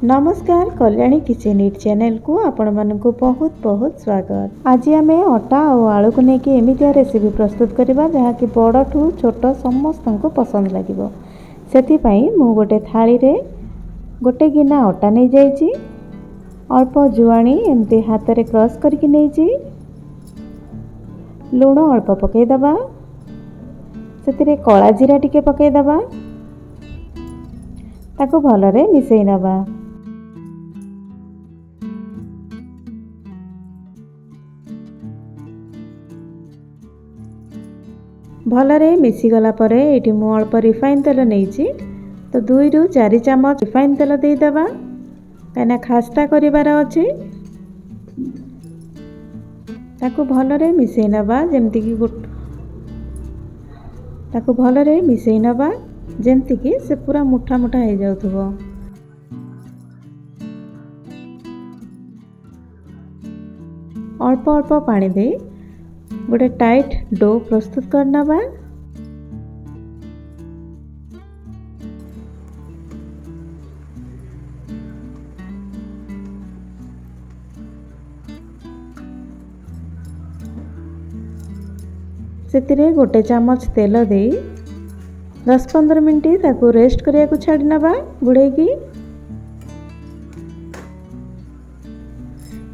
नमस्कार Kalyani kitchen it channel को आपण मानक बहुत बहुत स्वागत। आज आम अटा और आलू को लेकिन एमती रेसिपी प्रस्तुत करवा जहाँकि बड़ ठू छोट समस्त को पसंद लगे। से मु गोटे थाली रे गोटे गिना अटा नहीं जाइए, अल्प जुआणी एमती हाथ में क्रश करके नहीं लुण अल्प पकईदबा, से कला जीरा टिके पकईदबा, ताको भलरे मिसई नबा। भलरे मिसीगला परे ये मु अल्प रिफाइन तेल नहीं तो 2 ରୁ 4 चामच रिफाइन तेल देदेबा कहीं खास्ता करार अच्छे। ताको भलरे मिसई नबा जमती कि ताको भलरे मिसई नबा जमती कि से पूरा मुठा मुठा हो जाउथबो। अल्प अल्प पानी दे गोटे टाइट डो प्रस्तुत करना बा। से गोटे चामच तेल दे 10-15 मिनट ताको रेस्ट करिया को छाड़ी नबा गुड़े की।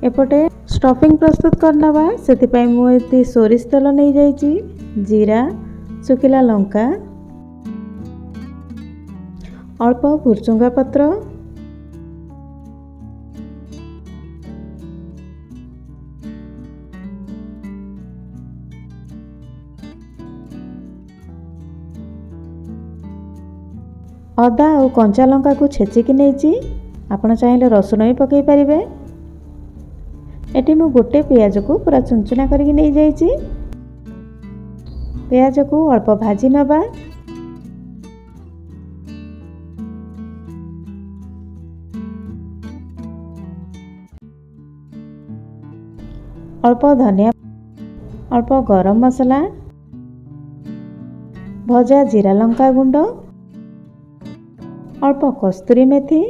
एपटे स्टफिंग प्रस्तुत करना बा से मुझे सोरिष तेल नहीं जाइए, जीरा, सुखिला लंका, अल्प भुर्चुंगा पत्र, अदा और कंचा लंका को छेचिकी नहीं आपण चाहिए रसुण भी पकई पारे। एटी मु गोटे पियाज को पूरा चुनचुना करके नहीं जाइए। पियाज को अल्प भाजी नबा। अल्प धनिया, अल्प गरम मसला, भजा जीरा लंका गुंड, अल्प कस्तूरी मेथी,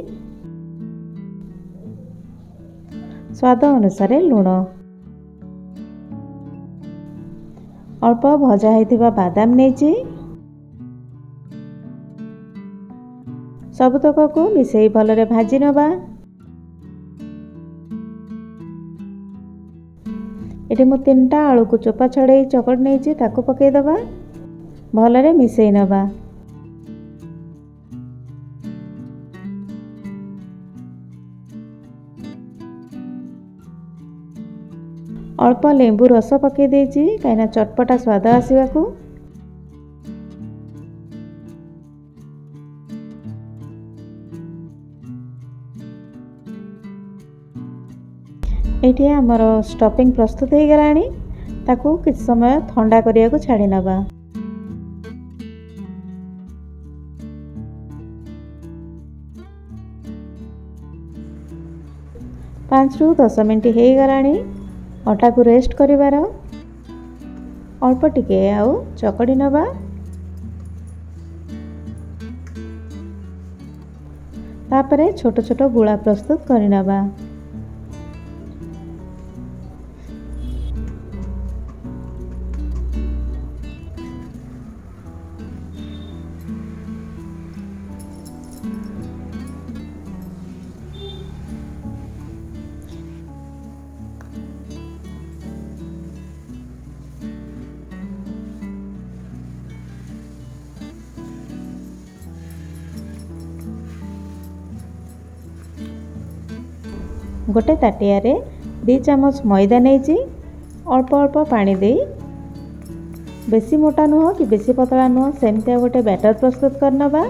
स्वाद अनुसार लुण, अल्प भजा होइथिबा बादाम नहीं सबतक को मिसई भलरे भाजी नबा। एटी मु 3टा आलू को चोपा छड़े चकड़ नहीं ताको पकईदबा भलरे मिसई नबा। अल्प लेंबू रस पकई देछि कहीं चटपटा स्वाद आसवा को। ये आमर स्टफिंग प्रस्तुत हो गलानी। ताकू किछ समय ठंडा करिया को छाड़ी नबा। पाँच ରୁ 10 मिनट हो गलानी। अटा को रेस्ट करिवार अल्प टिके आउ चकड़ी नबा। तापरे छोट छोट गुळा प्रस्तुत करि नबा। गोटे ताटिया रे 2 चामच मैदा नहीं अल्प अल्प पानी दे बेसी मोटा नुह कि बेसी पतला नुह सेमती गोटे बैटर प्रस्तुत करनबा।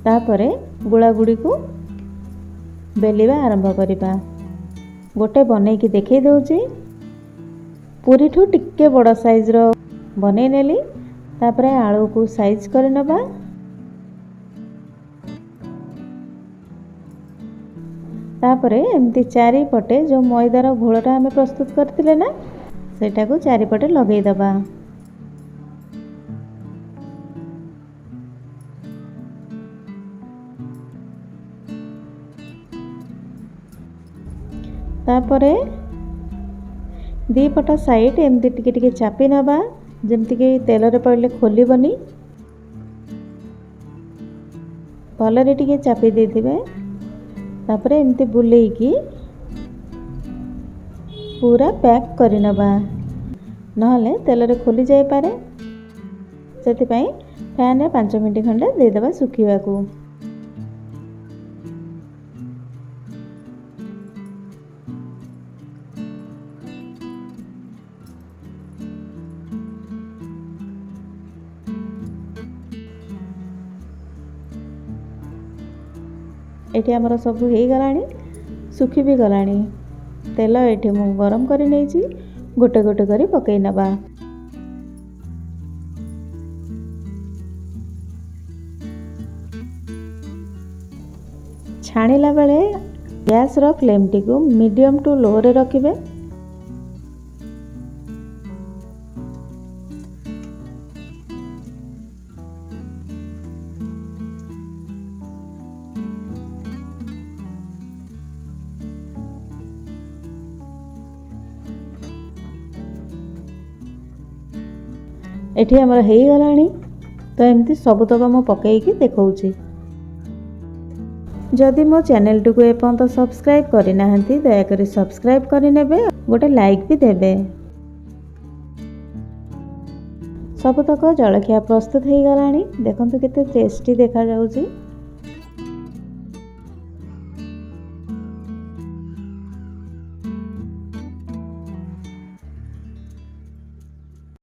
तापरे गुड़ा गुड़ी को बेलिबा आरंभ करिबा। गोटे बनै की देखै दउची पूरी ठू टिके बड़ साइज रो बनै नेली। तापरे आलू को साइज करनबा। तापरे एमती चारिपटे जो मैदार घोलटा आम प्रस्तुत करथिले ना सेटा को चारिपटे लगई दबा। तापरे दी पट साइड एमती टिके टिके चापी नबा जेमती कि तेल रे पड़ले खोलिबनी भलरे टिके चापी देथिबे। तापरे एमती बुलेइकी पूरा पैक करि नबा नहले तेल रे खोली जाय पारे। सेतिपई फैन रे 5 मिनिट खंडे दे देबा सुखीबाकू। एठी हमर सब हो गलानी सुखी भी गलानी। तेल एठी मु गरम करी नेछि गोटे गोटे करी पकई नबा। छाणिला बेले गैस रो फ्लेम टी को मीडियम टू लो रे रखिबे। एठी हमर हेई गलानी तो एमती सबतक मु पकईकी देखौछि। जदि मो चैनल टू को एपंत सब्सक्राइब करि नाहंती दया करी सब्सक्राइब करि नेबे गोटे लाइक भी देबे। सबतक जलखिया प्रस्तुत हो गलानी देखंतु केते टेस्टी देखा जाउछि।